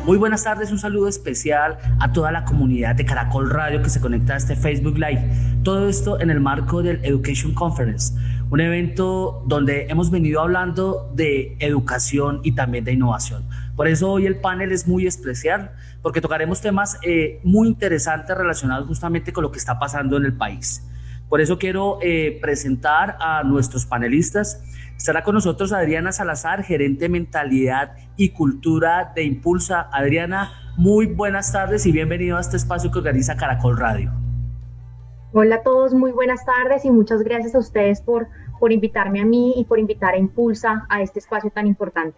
Muy buenas tardes, un saludo especial a toda la comunidad de Caracol Radio que se conecta a este Facebook Live. Todo esto en el marco del Education Conference, un evento donde hemos venido hablando de educación y también de innovación. Por eso hoy el panel es muy especial, porque tocaremos temas muy interesantes relacionados justamente con lo que está pasando en el país. Por eso quiero presentar a nuestros panelistas. Estará con nosotros Adriana Salazar, gerente de Mentalidad y Cultura de Impulsa. Adriana, muy buenas tardes y bienvenido a este espacio que organiza Caracol Radio. Hola a todos, muy buenas tardes y muchas gracias a ustedes por invitarme a mí y por invitar a Impulsa a este espacio tan importante.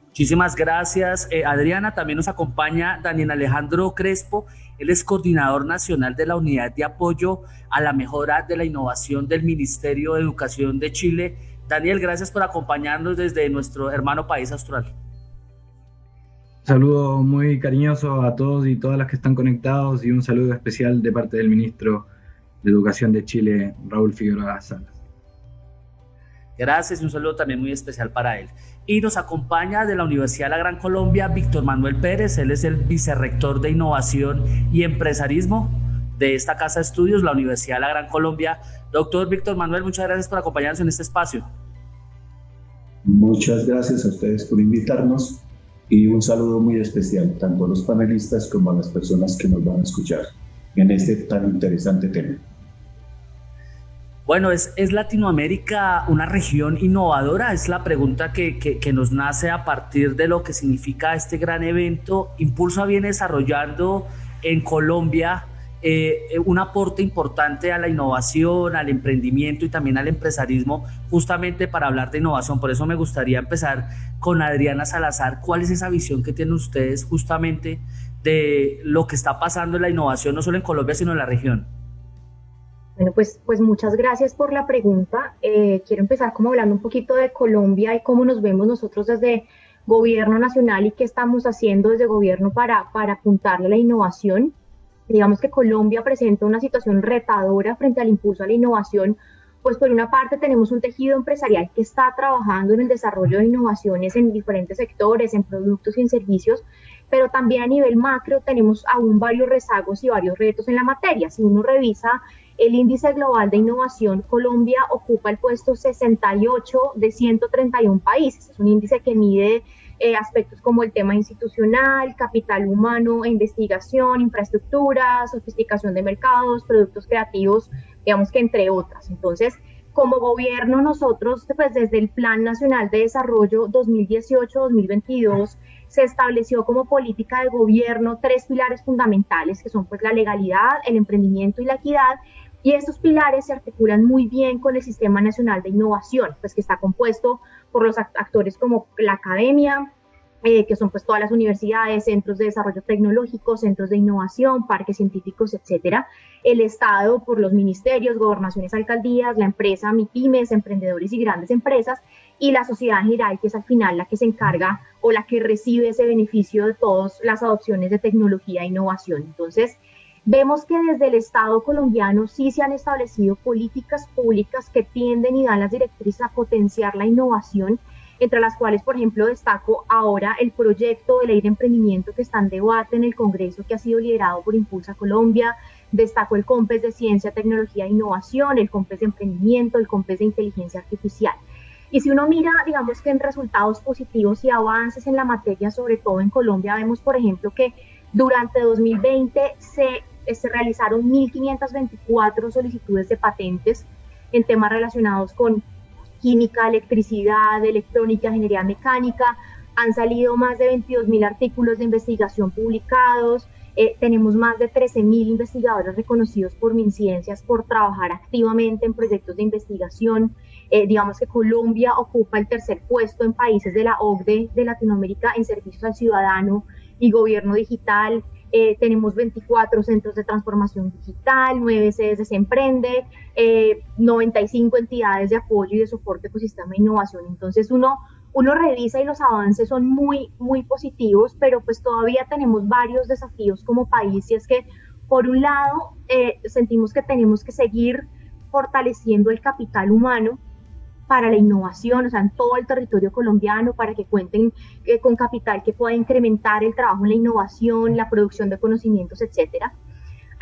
Muchísimas gracias, Adriana. También nos acompaña Daniel Alejandro Crespo. Él es coordinador nacional de la Unidad de Apoyo a la Mejora de la Innovación del Ministerio de Educación de Chile. Daniel, gracias por acompañarnos desde nuestro hermano país austral. Un saludo muy cariñoso a todos y todas las que están conectados y un saludo especial de parte del ministro de Educación de Chile, Raúl Figueroa Salas. Gracias y un saludo también muy especial para él. Y nos acompaña de la Universidad de la Gran Colombia Víctor Manuel Pérez. Él es el vicerrector de Innovación y Empresarismo de esta casa de estudios, la Universidad de la Gran Colombia. Doctor Víctor Manuel, muchas gracias por acompañarnos en este espacio. Muchas gracias a ustedes por invitarnos y un saludo muy especial tanto a los panelistas como a las personas que nos van a escuchar en este tan interesante tema. Bueno, ¿es Latinoamérica una región innovadora? Es la pregunta que nos nace a partir de lo que significa este gran evento. Impulsa viene desarrollando en Colombia un aporte importante a la innovación, al emprendimiento y también al empresarismo, justamente para hablar de innovación. Por eso me gustaría empezar con Adriana Salazar. ¿Cuál es esa visión que tienen ustedes justamente de lo que está pasando en la innovación, no solo en Colombia, sino en la región? Bueno, pues muchas gracias por la pregunta. Quiero empezar como hablando un poquito de Colombia y cómo nos vemos nosotros desde Gobierno Nacional y qué estamos haciendo desde Gobierno para apuntarle a la innovación. Digamos que Colombia presenta una situación retadora frente al impulso a la innovación, pues por una parte tenemos un tejido empresarial que está trabajando en el desarrollo de innovaciones en diferentes sectores, en productos y en servicios, pero también a nivel macro tenemos aún varios rezagos y varios retos en la materia. Si uno revisa el índice global de innovación, Colombia ocupa el puesto 68 de 131 países. Es un índice que mide aspectos como el tema institucional, capital humano e investigación, infraestructura, sofisticación de mercados, productos creativos, digamos que entre otras. Entonces, como gobierno nosotros, pues desde el Plan Nacional de Desarrollo 2018-2022, se estableció como política de gobierno 3 pilares fundamentales, que son pues la legalidad, el emprendimiento y la equidad, y estos pilares se articulan muy bien con el Sistema Nacional de Innovación, pues que está compuesto por los actores como la academia, que son pues todas las universidades, centros de desarrollo tecnológico, centros de innovación, parques científicos, etcétera. El Estado por los ministerios, gobernaciones, alcaldías, la empresa, MIPYMES, emprendedores y grandes empresas, y la sociedad en general, que es al final la que se encarga o la que recibe ese beneficio de todas las adopciones de tecnología e innovación. Entonces, vemos que desde el Estado colombiano sí se han establecido políticas públicas que tienden y dan las directrices a potenciar la innovación, entre las cuales, por ejemplo, destaco ahora el proyecto de ley de emprendimiento que está en debate en el Congreso, que ha sido liderado por Impulsa Colombia. Destaco el COMPES de Ciencia, Tecnología e Innovación, el COMPES de Emprendimiento, el COMPES de Inteligencia Artificial. Y si uno mira, digamos que en resultados positivos y avances en la materia, sobre todo en Colombia, vemos, por ejemplo, que durante 2020 se realizaron 1.524 solicitudes de patentes en temas relacionados con química, electricidad, electrónica, ingeniería mecánica. Han salido más de 22.000 artículos de investigación publicados. Tenemos más de 13.000 investigadores reconocidos por MinCiencias por trabajar activamente en proyectos de investigación. Digamos que Colombia ocupa el 3er puesto en países de la OCDE de Latinoamérica en servicios al ciudadano y gobierno digital. Tenemos 24 centros de transformación digital, 9 sedes de Semprende, 95 entidades de apoyo y de soporte ecosistema de innovación. Entonces uno revisa y los avances son muy, muy positivos, pero pues todavía tenemos varios desafíos como país, y es que por un lado sentimos que tenemos que seguir fortaleciendo el capital humano, para la innovación, o sea, en todo el territorio colombiano, para que cuenten con capital que pueda incrementar el trabajo en la innovación, la producción de conocimientos, etcétera.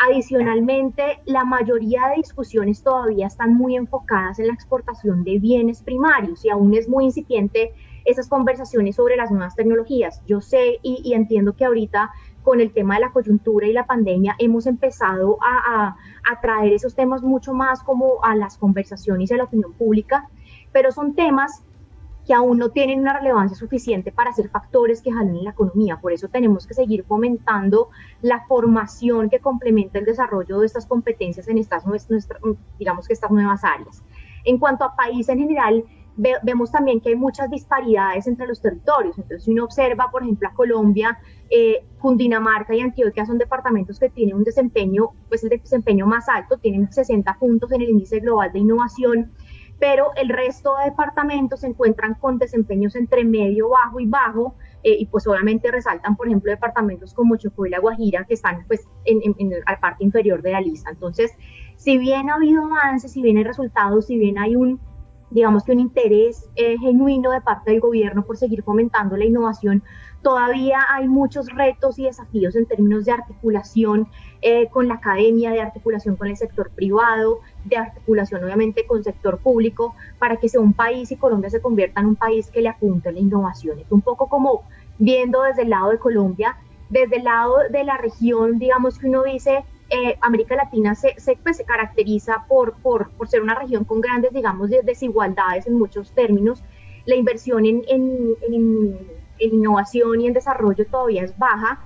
Adicionalmente, la mayoría de discusiones todavía están muy enfocadas en la exportación de bienes primarios y aún es muy incipiente esas conversaciones sobre las nuevas tecnologías. Yo sé y entiendo que ahorita con el tema de la coyuntura y la pandemia hemos empezado a traer esos temas mucho más como a las conversaciones y a la opinión pública, pero son temas que aún no tienen una relevancia suficiente para ser factores que jalen la economía. Por eso tenemos que seguir fomentando la formación que complementa el desarrollo de estas competencias en estas nuevas áreas. En cuanto a país en general, vemos también que hay muchas disparidades entre los territorios. Entonces, si uno observa, por ejemplo, a Colombia, Cundinamarca y Antioquia son departamentos que tienen un desempeño, pues el desempeño más alto, tienen 60 puntos en el índice global de innovación, pero el resto de departamentos se encuentran con desempeños entre medio, bajo y bajo, y pues obviamente resaltan, por ejemplo, departamentos como Chocó y La Guajira, que están pues en la parte inferior de la lista. Entonces, si bien ha habido avances, si bien hay resultados, si bien hay un interés genuino de parte del gobierno por seguir fomentando la innovación, todavía hay muchos retos y desafíos en términos de articulación con la academia, de articulación con el sector privado, de articulación obviamente con el sector público, para que sea un país y Colombia se convierta en un país que le apunte a la innovación. Es un poco como viendo desde el lado de Colombia, desde el lado de la región, digamos que uno dice, América Latina se caracteriza por ser una región con grandes, digamos, desigualdades en muchos términos. La inversión en innovación y en desarrollo todavía es baja,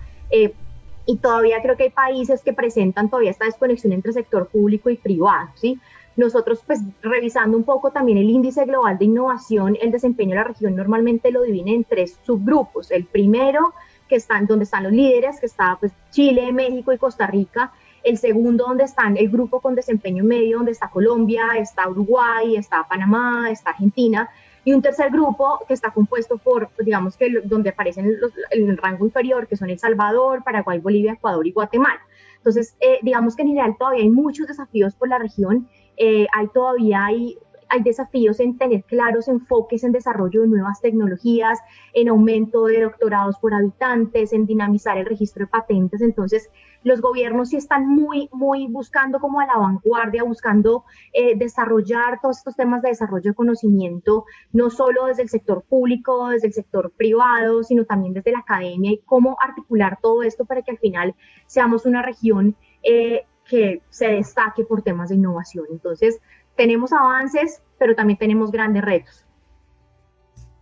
y todavía creo que hay países que presentan todavía esta desconexión entre sector público y privado, ¿sí? Nosotros, pues, revisando un poco también el índice global de innovación, el desempeño de la región normalmente lo divide en 3 subgrupos. El primero, donde están los líderes, que está pues Chile, México y Costa Rica. El segundo, donde están el grupo con desempeño medio, donde está Colombia, está Uruguay, está Panamá, está Argentina. Y un tercer grupo que está compuesto por, digamos que donde aparecen en el rango inferior, que son El Salvador, Paraguay, Bolivia, Ecuador y Guatemala. Entonces, digamos que en general todavía hay muchos desafíos por la región. Hay desafíos en tener claros enfoques en desarrollo de nuevas tecnologías, en aumento de doctorados por habitantes, en dinamizar el registro de patentes. Entonces, los gobiernos sí están muy buscando como a la vanguardia, buscando desarrollar todos estos temas de desarrollo de conocimiento, no solo desde el sector público, desde el sector privado, sino también desde la academia, y cómo articular todo esto para que al final seamos una región que se destaque por temas de innovación. Entonces, tenemos avances, pero también tenemos grandes retos.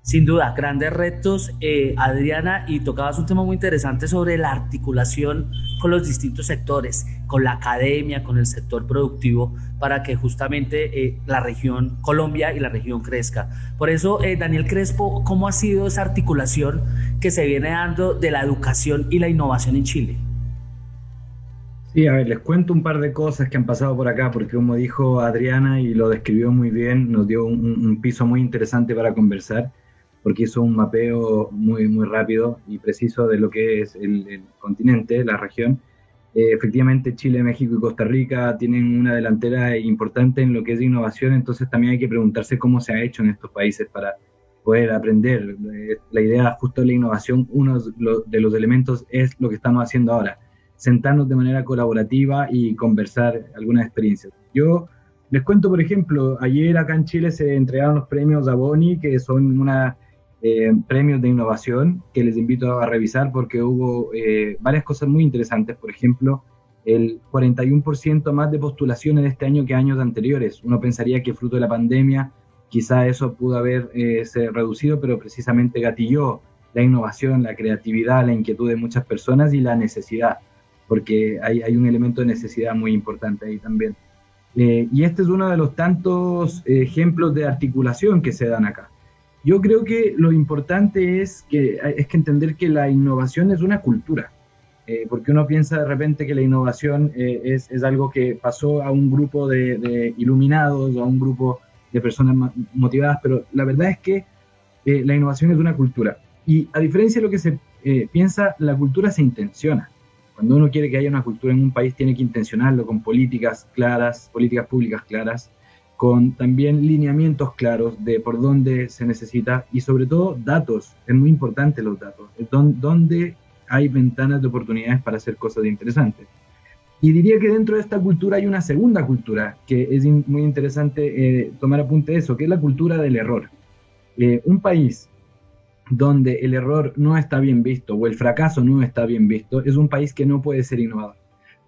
Sin duda, grandes retos, Adriana, y tocabas un tema muy interesante sobre la articulación con los distintos sectores, con la academia, con el sector productivo, para que justamente la región Colombia y la región crezca. Por eso, Daniel Crespo, ¿cómo ha sido esa articulación que se viene dando de la educación y la innovación en Chile? Sí, a ver, les cuento un par de cosas que han pasado por acá, porque como dijo Adriana y lo describió muy bien, nos dio un piso muy interesante para conversar, porque hizo un mapeo muy rápido y preciso de lo que es el continente, la región. Efectivamente, Chile, México y Costa Rica tienen una delantera importante en lo que es innovación, entonces también hay que preguntarse cómo se ha hecho en estos países para poder aprender. La idea justo de la innovación, uno de los elementos es lo que estamos haciendo ahora, sentarnos de manera colaborativa y conversar algunas experiencias. Yo les cuento, por ejemplo, ayer acá en Chile se entregaron los premios ABONY, que son premios de innovación que les invito a revisar porque hubo varias cosas muy interesantes. Por ejemplo, el 41% más de postulaciones de este año que años anteriores. Uno pensaría que fruto de la pandemia quizá eso pudo haberse reducido, pero precisamente gatilló la innovación, la creatividad, la inquietud de muchas personas y la necesidad, porque hay un elemento de necesidad muy importante ahí también. Y este es uno de los tantos ejemplos de articulación que se dan acá. Yo creo que lo importante es que entender que la innovación es una cultura, porque uno piensa de repente que la innovación es algo que pasó a un grupo de iluminados o a un grupo de personas motivadas, pero la verdad es que la innovación es una cultura. Y a diferencia de lo que se piensa, la cultura se intenciona. Cuando uno quiere que haya una cultura en un país, tiene que intencionarlo con políticas claras, políticas públicas claras. con también lineamientos claros de por dónde se necesita y sobre todo datos. Es muy importante los datos, dónde hay ventanas de oportunidades para hacer cosas interesantes. Y diría que dentro de esta cultura hay una segunda cultura que es muy interesante tomar apunte de eso, que es la cultura del error. Un país donde el error no está bien visto o el fracaso no está bien visto es un país que no puede ser innovador.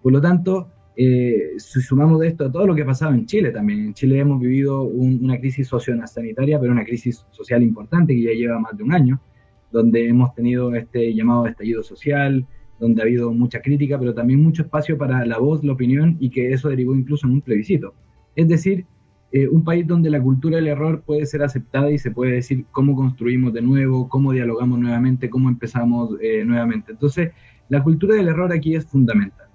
Por lo tanto, si sumamos de esto a todo lo que ha pasado en Chile también. En Chile hemos vivido una crisis sociosanitaria, pero una crisis social importante que ya lleva más de un año, donde hemos tenido este llamado estallido social, donde ha habido mucha crítica, pero también mucho espacio para la voz, la opinión, y que eso derivó incluso en un plebiscito. Es decir, un país donde la cultura del error puede ser aceptada y se puede decir cómo construimos de nuevo, cómo dialogamos nuevamente, cómo empezamos nuevamente. Entonces, la cultura del error aquí es fundamental.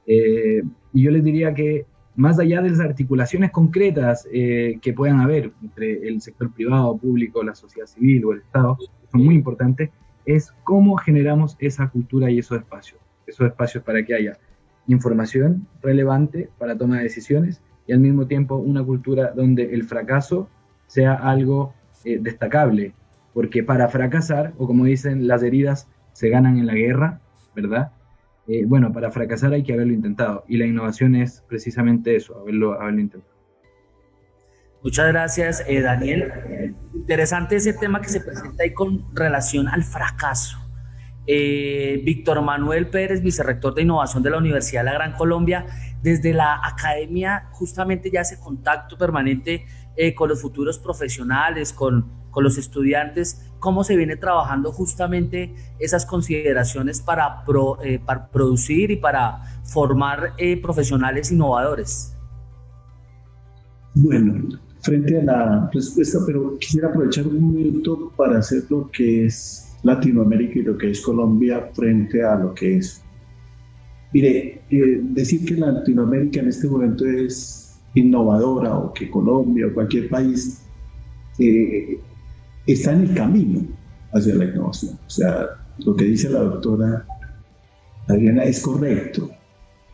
Y yo les diría que más allá de las articulaciones concretas que puedan haber entre el sector privado, público, la sociedad civil o el Estado, que son muy importantes, es cómo generamos esa cultura y esos espacios para que haya información relevante para toma de decisiones y al mismo tiempo una cultura donde el fracaso sea algo destacable, porque para fracasar, o como dicen, las heridas se ganan en la guerra, ¿verdad? Bueno, para fracasar hay que haberlo intentado, y la innovación es precisamente eso, haberlo intentado. Muchas gracias, Daniel. Interesante ese tema que se presenta ahí con relación al fracaso. Víctor Manuel Pérez, vicerrector de innovación de la Universidad de la Gran Colombia, desde la academia justamente ya hace contacto permanente con los futuros profesionales, con los estudiantes. ¿Cómo se viene trabajando justamente esas consideraciones para producir y para formar profesionales innovadores? Bueno, frente a la respuesta, pero quisiera aprovechar un minuto para hacer lo que es Latinoamérica y lo que es Colombia frente a lo que es. Mire, decir que Latinoamérica en este momento es innovadora o que Colombia o cualquier país está en el camino hacia la innovación. O sea, lo que dice la doctora Adriana es correcto.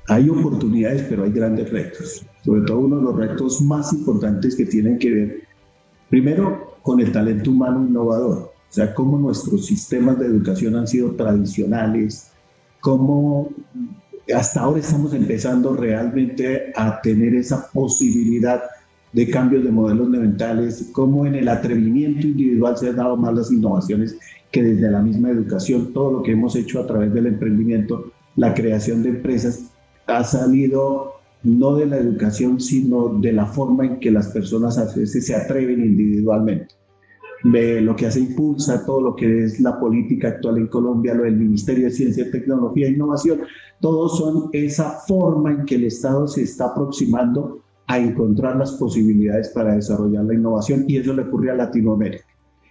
Hay oportunidades, pero hay grandes retos. Sobre todo uno de los retos más importantes que tienen que ver, primero, con el talento humano innovador. O sea, cómo nuestros sistemas de educación han sido tradicionales, cómo hasta ahora estamos empezando realmente a tener esa posibilidad de cambios de modelos mentales, cómo en el atrevimiento individual se han dado más las innovaciones que desde la misma educación, todo lo que hemos hecho a través del emprendimiento, la creación de empresas, ha salido no de la educación, sino de la forma en que las personas a veces se atreven individualmente. Lo que hace impulsa todo lo que es la política actual en Colombia, lo del Ministerio de Ciencia, Tecnología e Innovación, todos son esa forma en que el Estado se está aproximando a encontrar las posibilidades para desarrollar la innovación, y eso le ocurre a Latinoamérica.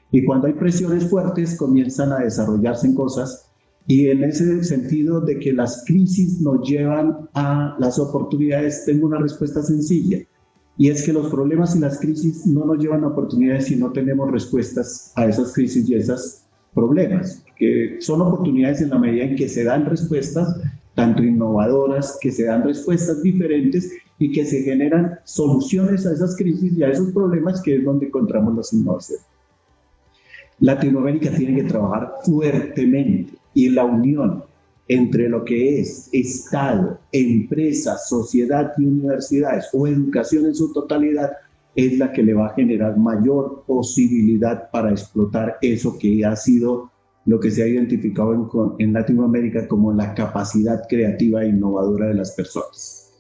Y cuando hay presiones fuertes comienzan a desarrollarse en cosas, y en ese sentido de que las crisis nos llevan a las oportunidades, tengo una respuesta sencilla. Y es que los problemas y las crisis no nos llevan a oportunidades si no tenemos respuestas a esas crisis y a esos problemas, que son oportunidades en la medida en que se dan respuestas, tanto innovadoras, que se dan respuestas diferentes y que se generan soluciones a esas crisis y a esos problemas, que es donde encontramos las innovaciones. Latinoamérica tiene que trabajar fuertemente, y la unión entre lo que es Estado, empresas, sociedad y universidades, o educación en su totalidad, es la que le va a generar mayor posibilidad para explotar eso que ha sido lo que se ha identificado en Latinoamérica como la capacidad creativa e innovadora de las personas.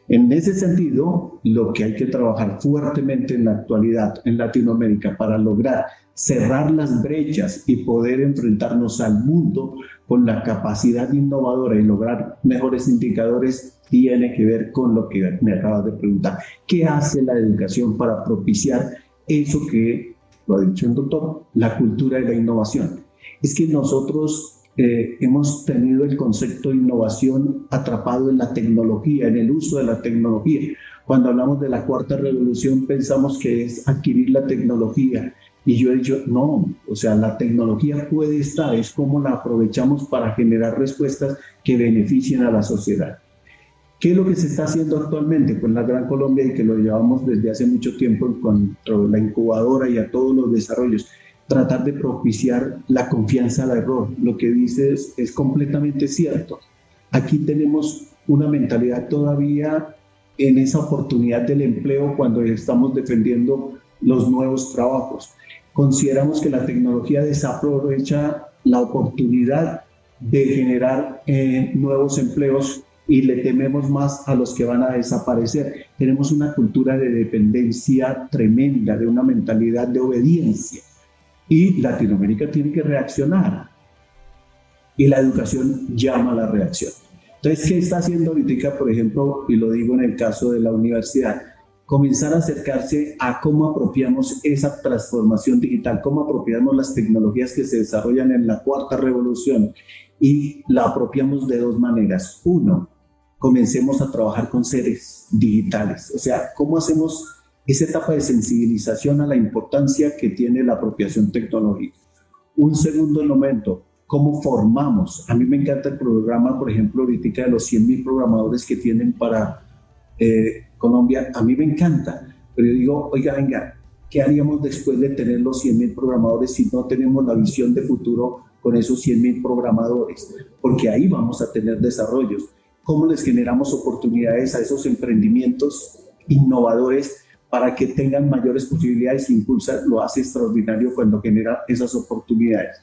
En ese sentido, lo que hay que trabajar fuertemente en la actualidad en Latinoamérica para lograr cerrar las brechas y poder enfrentarnos al mundo con la capacidad innovadora y lograr mejores indicadores tiene que ver con lo que me acabas de preguntar. ¿Qué hace la educación para propiciar eso que lo ha dicho el doctor, la cultura de la innovación? Es que nosotros hemos tenido el concepto de innovación atrapado en la tecnología, en el uso de la tecnología. Cuando hablamos de la cuarta revolución pensamos que es adquirir la tecnología. Y yo he dicho, no, o sea, la tecnología puede estar, es como la aprovechamos para generar respuestas que beneficien a la sociedad. ¿Qué es lo que se está haciendo actualmente con la Gran Colombia y que lo llevamos desde hace mucho tiempo en cuanto a la incubadora y a todos los desarrollos? Tratar de propiciar la confianza al error. Lo que dices es completamente cierto. Aquí tenemos una mentalidad todavía en esa oportunidad del empleo cuando estamos defendiendo los nuevos trabajos. Consideramos que la tecnología desaprovecha la oportunidad de generar nuevos empleos y le tememos más a los que van a desaparecer. Tenemos una cultura de dependencia tremenda, de una mentalidad de obediencia. Y Latinoamérica tiene que reaccionar. Y la educación llama a la reacción. Entonces, ¿qué está haciendo ahorita, por ejemplo, y lo digo en el caso de la universidad? Comenzar a acercarse a cómo apropiamos esa transformación digital, cómo apropiamos las tecnologías que se desarrollan en la cuarta revolución y la apropiamos de dos maneras. Uno, comencemos a trabajar con seres digitales, o sea, cómo hacemos esa etapa de sensibilización a la importancia que tiene la apropiación tecnológica. Un segundo momento, cómo formamos. A mí me encanta el programa, por ejemplo, ahorita de los 100.000 programadores que tienen para Colombia. A mí me encanta, pero yo digo, oiga, venga, ¿qué haríamos después de tener los 100.000 programadores si no tenemos la visión de futuro con esos 100.000 programadores? Porque ahí vamos a tener desarrollos. ¿Cómo les generamos oportunidades a esos emprendimientos innovadores para que tengan mayores posibilidades? Impulsa, lo hace extraordinario cuando genera esas oportunidades.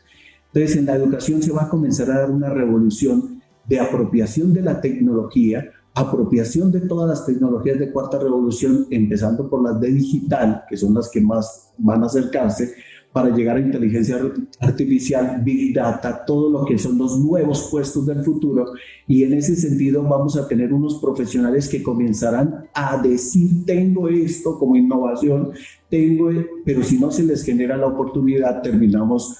Entonces, en la educación se va a comenzar a dar una revolución de apropiación de la tecnología, apropiación de todas las tecnologías de cuarta revolución, empezando por las de digital, que son las que más van a acercarse, para llegar a inteligencia artificial, big data, todo lo que son los nuevos puestos del futuro. Y en ese sentido vamos a tener unos profesionales que comenzarán a decir, tengo esto como innovación, pero si no se les genera la oportunidad, terminamos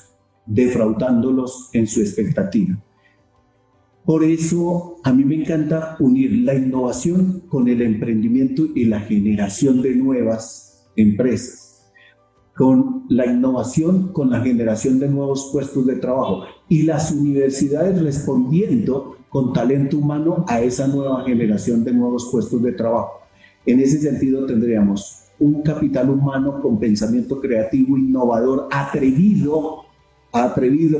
defraudándolos en su expectativa. Por eso a mí me encanta unir la innovación con el emprendimiento y la generación de nuevas empresas, con la innovación, con la generación de nuevos puestos de trabajo y las universidades respondiendo con talento humano a esa nueva generación de nuevos puestos de trabajo. En ese sentido tendríamos un capital humano con pensamiento creativo, innovador, atrevido,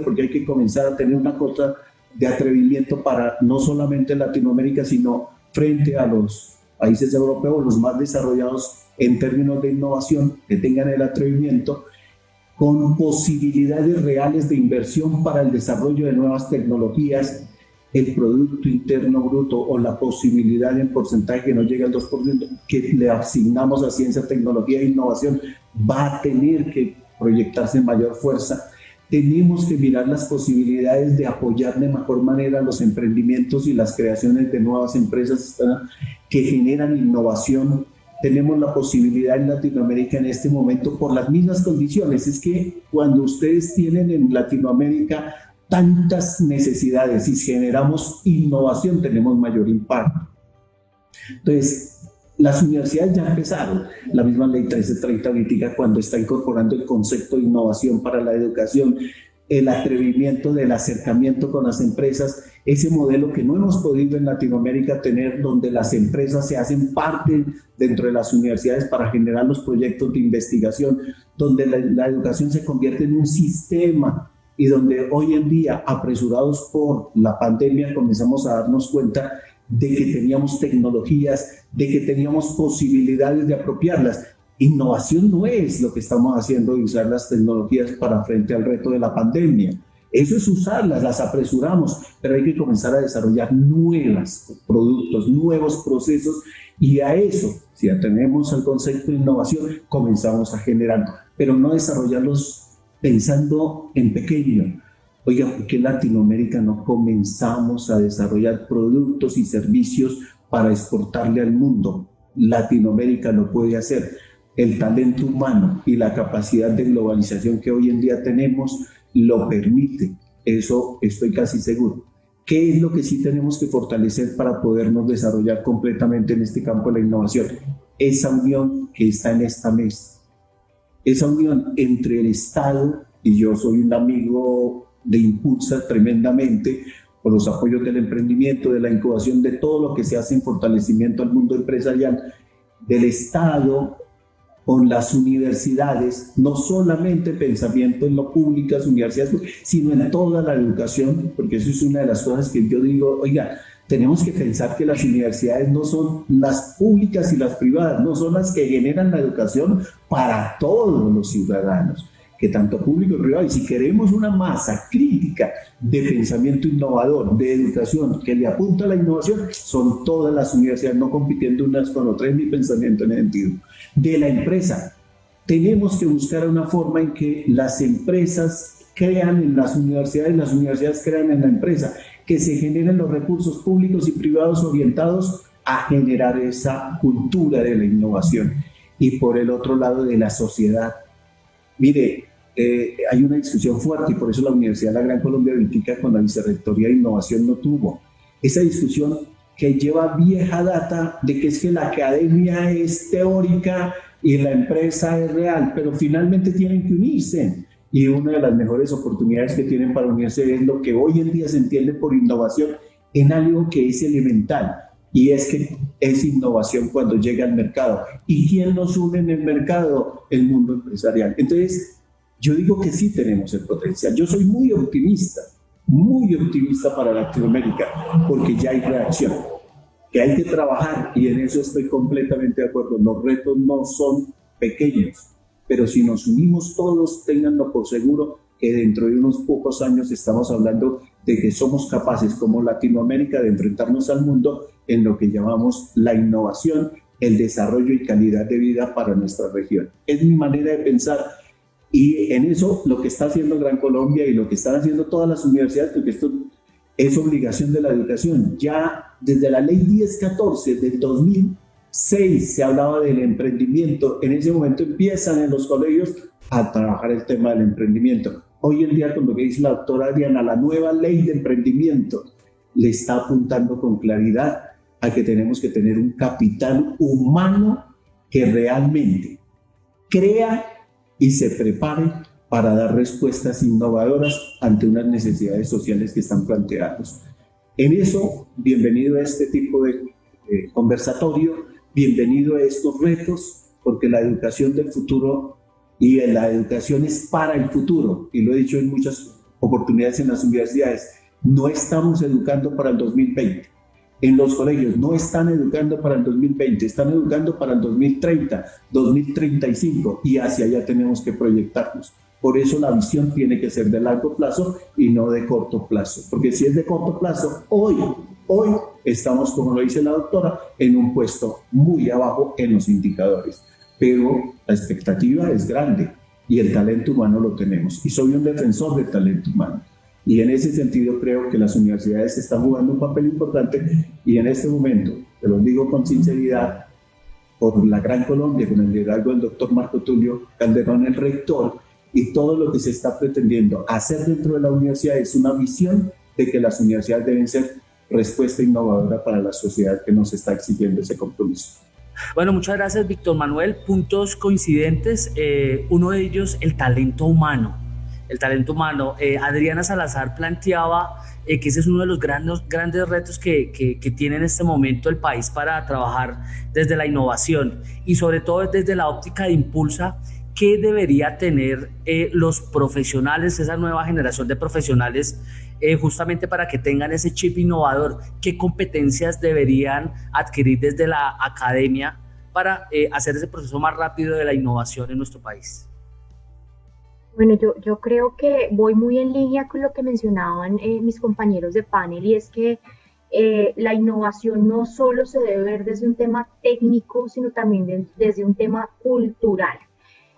porque hay que comenzar a tener una cosa de atrevimiento para no solamente Latinoamérica, sino frente a los países europeos, los más desarrollados en términos de innovación, que tengan el atrevimiento, con posibilidades reales de inversión para el desarrollo de nuevas tecnologías. El Producto Interno Bruto o la posibilidad en porcentaje que no llega al 2% que le asignamos a ciencia, tecnología e innovación va a tener que proyectarse en mayor fuerza. Tenemos que mirar las posibilidades de apoyar de mejor manera los emprendimientos y las creaciones de nuevas empresas que generan innovación. Tenemos la posibilidad en Latinoamérica en este momento por las mismas condiciones. Es que cuando ustedes tienen en Latinoamérica tantas necesidades y generamos innovación, tenemos mayor impacto. Entonces, las universidades ya empezaron, la misma ley 1330 ahorita cuando está incorporando el concepto de innovación para la educación, el atrevimiento del acercamiento con las empresas, ese modelo que no hemos podido en Latinoamérica tener, donde las empresas se hacen parte dentro de las universidades para generar los proyectos de investigación, donde la educación se convierte en un sistema y donde hoy en día, apresurados por la pandemia, comenzamos a darnos cuenta de que teníamos tecnologías, de que teníamos posibilidades de apropiarlas. Innovación no es lo que estamos haciendo de usar las tecnologías para frente al reto de la pandemia. Eso es usarlas, las apresuramos, pero hay que comenzar a desarrollar nuevos productos, nuevos procesos y a eso, si atendemos al concepto de innovación, comenzamos a generar, pero no desarrollarlos pensando en pequeño. Oiga, ¿por qué en Latinoamérica no comenzamos a desarrollar productos y servicios para exportarle al mundo? Latinoamérica lo puede hacer. El talento humano y la capacidad de globalización que hoy en día tenemos lo permite. Eso estoy casi seguro. ¿Qué es lo que sí tenemos que fortalecer para podernos desarrollar completamente en este campo de la innovación? Esa unión que está en esta mesa. Esa unión entre el Estado, y yo soy un amigo de Impulsa tremendamente, por los apoyos del emprendimiento, de la incubación, de todo lo que se hace en fortalecimiento al mundo empresarial, del Estado, con las universidades, no solamente pensamiento en lo públicas, universidades, sino en toda la educación, porque eso es una de las cosas que yo digo, oiga, tenemos que pensar que las universidades no son las públicas y las privadas, no son las que generan la educación para todos los ciudadanos, que tanto público y privado, y si queremos una masa crítica de pensamiento innovador, de educación, que le apunta a la innovación, son todas las universidades, no compitiendo unas con otras, en mi pensamiento en ese sentido. De la empresa, tenemos que buscar una forma en que las empresas crean en las universidades crean en la empresa, que se generen los recursos públicos y privados orientados a generar esa cultura de la innovación. Y por el otro lado, de la sociedad. Mire, hay una discusión fuerte y por eso la Universidad de la Gran Colombia Británica con la Vicerrectoría de Innovación no tuvo. Esa discusión que lleva vieja data de que es que la academia es teórica y la empresa es real, pero finalmente tienen que unirse. Y una de las mejores oportunidades que tienen para unirse es lo que hoy en día se entiende por innovación en algo que es elemental, y es que es innovación cuando llega al mercado. ¿Y quién nos une en el mercado? El mundo empresarial. Entonces, yo digo que sí tenemos el potencial. Yo soy muy optimista para Latinoamérica, porque ya hay reacción, que hay que trabajar, y en eso estoy completamente de acuerdo. Los retos no son pequeños, pero si nos unimos todos, ténganlo por seguro que dentro de unos pocos años estamos hablando de que somos capaces como Latinoamérica de enfrentarnos al mundo en lo que llamamos la innovación, el desarrollo y calidad de vida para nuestra región. Es mi manera de pensar, y en eso lo que está haciendo Gran Colombia y lo que están haciendo todas las universidades, porque esto es obligación de la educación. Ya desde la ley 1014 del 2006 se hablaba del emprendimiento. En ese momento empiezan en los colegios a trabajar el tema del emprendimiento. Hoy en día, con lo que dice la doctora Adriana, la nueva ley de emprendimiento le está apuntando con claridad a que tenemos que tener un capital humano que realmente crea y se prepare para dar respuestas innovadoras ante unas necesidades sociales que están planteadas. En eso, bienvenido a este tipo de conversatorio, bienvenido a estos retos, porque la educación del futuro y la educación es para el futuro, y lo he dicho en muchas oportunidades en las universidades. No estamos educando para el 2020. En los colegios no están educando para el 2020, están educando para el 2030, 2035, y hacia allá tenemos que proyectarnos. Por eso la visión tiene que ser de largo plazo y no de corto plazo, porque si es de corto plazo, hoy estamos, como lo dice la doctora, en un puesto muy abajo en los indicadores, pero la expectativa es grande y el talento humano lo tenemos, y soy un defensor del talento humano. Y en ese sentido creo que las universidades están jugando un papel importante, y en este momento, te lo digo con sinceridad, por la Gran Colombia, con el liderazgo del doctor Marco Tulio Calderón, el rector, y todo lo que se está pretendiendo hacer dentro de la universidad es una visión de que las universidades deben ser respuesta innovadora para la sociedad que nos está exigiendo ese compromiso. Bueno, muchas gracias, Víctor Manuel. Puntos coincidentes, uno de ellos, el talento humano. El talento humano. Adriana Salazar planteaba que ese es uno de los grandes retos que tiene en este momento el país para trabajar desde la innovación, y sobre todo desde la óptica de Impulsa. ¿Qué debería tener los profesionales, esa nueva generación de profesionales, justamente para que tengan ese chip innovador? ¿Qué competencias deberían adquirir desde la academia para hacer ese proceso más rápido de la innovación en nuestro país? Bueno, yo creo que voy muy en línea con lo que mencionaban mis compañeros de panel, y es que la innovación no solo se debe ver desde un tema técnico, sino también desde un tema cultural.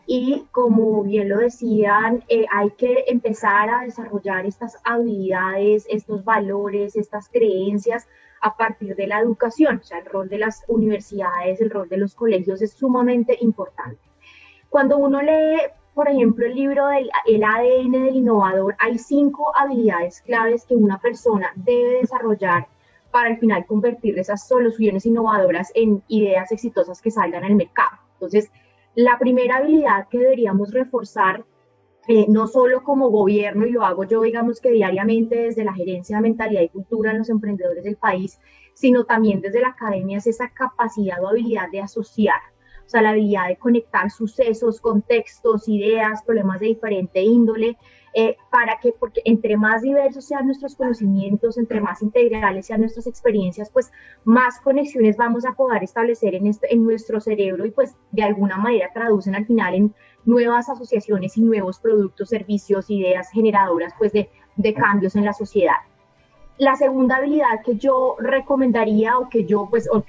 Y como bien lo decían, hay que empezar a desarrollar estas habilidades, estos valores, estas creencias a partir de la educación. O sea, el rol de las universidades, el rol de los colegios es sumamente importante. Cuando uno lee, por ejemplo, el libro El ADN del innovador, hay 5 habilidades claves que una persona debe desarrollar para al final convertir esas soluciones innovadoras en ideas exitosas que salgan al mercado. Entonces, la primera habilidad que deberíamos reforzar no solo como gobierno, y lo hago yo, digamos que diariamente desde la gerencia de mentalidad y cultura en los emprendedores del país, sino también desde la academia, es esa capacidad o habilidad de asociar, o sea, la habilidad de conectar sucesos, contextos, ideas, problemas de diferente índole, porque entre más diversos sean nuestros conocimientos, entre más integrales sean nuestras experiencias, pues más conexiones vamos a poder establecer en nuestro cerebro y pues de alguna manera traducen al final en nuevas asociaciones y nuevos productos, servicios, ideas generadoras pues de cambios en la sociedad. La segunda habilidad que yo recomendaría o que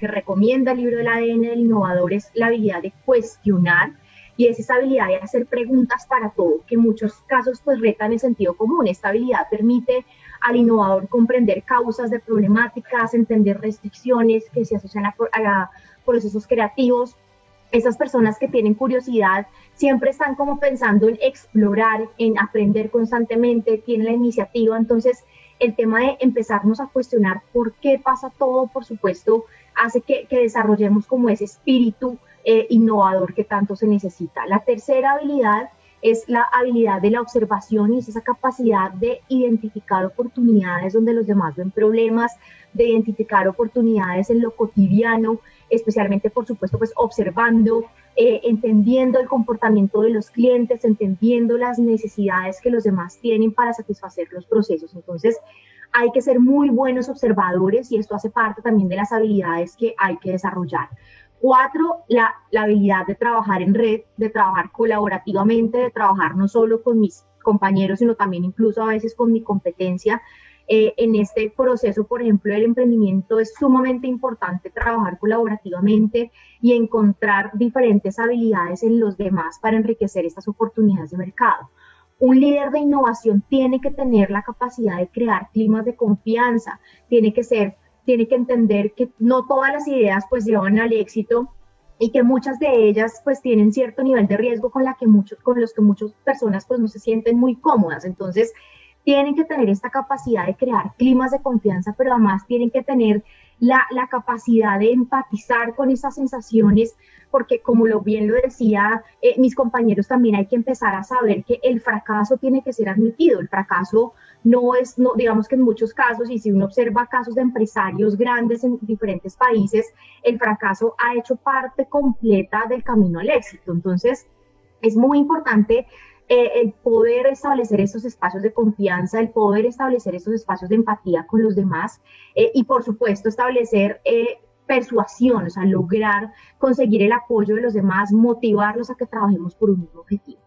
recomienda el libro del ADN del innovador es la habilidad de cuestionar, y es esa habilidad de hacer preguntas para todo, que en muchos casos pues retan el sentido común. Esta habilidad permite al innovador comprender causas de problemáticas, entender restricciones que se asocian a procesos creativos. Esas personas que tienen curiosidad siempre están como pensando en explorar, en aprender constantemente, tienen la iniciativa. Entonces, el tema de empezarnos a cuestionar por qué pasa todo, por supuesto, hace que desarrollemos como ese espíritu innovador que tanto se necesita. La tercera habilidad es la habilidad de la observación, y es esa capacidad de identificar oportunidades donde los demás ven problemas, de identificar oportunidades en lo cotidiano, especialmente, por supuesto, pues observando, entendiendo el comportamiento de los clientes, entendiendo las necesidades que los demás tienen para satisfacer los procesos. Entonces, hay que ser muy buenos observadores, y esto hace parte también de las habilidades que hay que desarrollar. 4, la habilidad de trabajar en red, de trabajar colaborativamente, de trabajar no solo con mis compañeros, sino también incluso a veces con mi competencia. En este proceso, por ejemplo, del emprendimiento es sumamente importante trabajar colaborativamente y encontrar diferentes habilidades en los demás para enriquecer estas oportunidades de mercado. Un líder de innovación tiene que tener la capacidad de crear climas de confianza, tiene que entender que no todas las ideas pues llevan al éxito, y que muchas de ellas pues tienen cierto nivel de riesgo con los que muchas personas pues no se sienten muy cómodas. Entonces, tienen que tener esta capacidad de crear climas de confianza, pero además tienen que tener la capacidad de empatizar con esas sensaciones, porque como bien lo decía mis compañeros, también hay que empezar a saber que el fracaso tiene que ser admitido. El fracaso digamos que en muchos casos, y si uno observa casos de empresarios grandes en diferentes países, el fracaso ha hecho parte completa del camino al éxito. Entonces, es muy importante el poder establecer esos espacios de confianza, el poder establecer esos espacios de empatía con los demás, y por supuesto establecer persuasión, o sea, lograr conseguir el apoyo de los demás, motivarlos a que trabajemos por un mismo objetivo.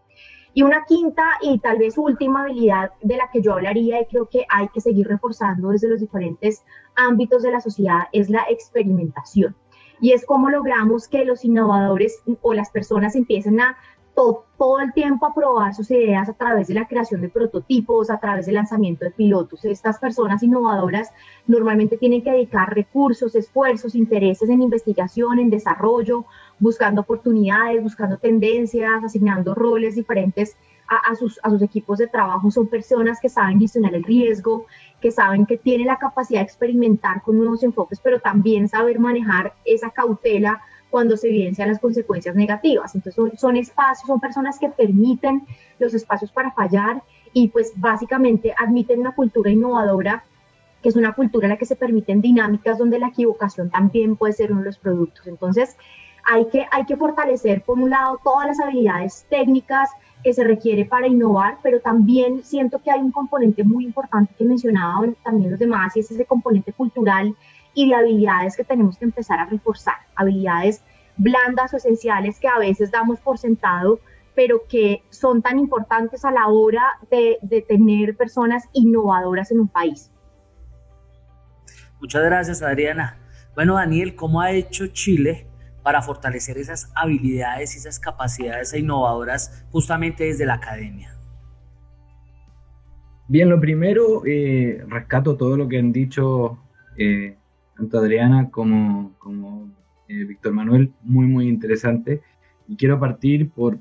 Y una quinta y tal vez última habilidad de la que yo hablaría, y creo que hay que seguir reforzando desde los diferentes ámbitos de la sociedad, es la experimentación. Y es cómo logramos que los innovadores o las personas empiecen a todo el tiempo a probar sus ideas a través de la creación de prototipos, a través del lanzamiento de pilotos. Estas personas innovadoras normalmente tienen que dedicar recursos, esfuerzos, intereses en investigación, en desarrollo, buscando oportunidades, buscando tendencias, asignando roles diferentes a sus equipos de trabajo. Son personas que saben gestionar el riesgo, que saben que tienen la capacidad de experimentar con nuevos enfoques, pero también saber manejar esa cautela cuando se evidencian las consecuencias negativas. Entonces son personas que permiten los espacios para fallar, y pues básicamente admiten una cultura innovadora, que es una cultura en la que se permiten dinámicas donde la equivocación también puede ser uno de los productos. Entonces hay que fortalecer, por un lado, todas las habilidades técnicas que se requiere para innovar, pero también siento que hay un componente muy importante que mencionaban también los demás, y es ese componente cultural y de habilidades que tenemos que empezar a reforzar, habilidades blandas o esenciales que a veces damos por sentado, pero que son tan importantes a la hora de tener personas innovadoras en un país. Muchas gracias, Adriana. Bueno, Daniel, ¿cómo ha hecho Chile para fortalecer esas habilidades y esas capacidades innovadoras justamente desde la academia? Bien, lo primero, rescato todo lo que han dicho tanto Adriana como Víctor Manuel, muy interesante, y quiero partir por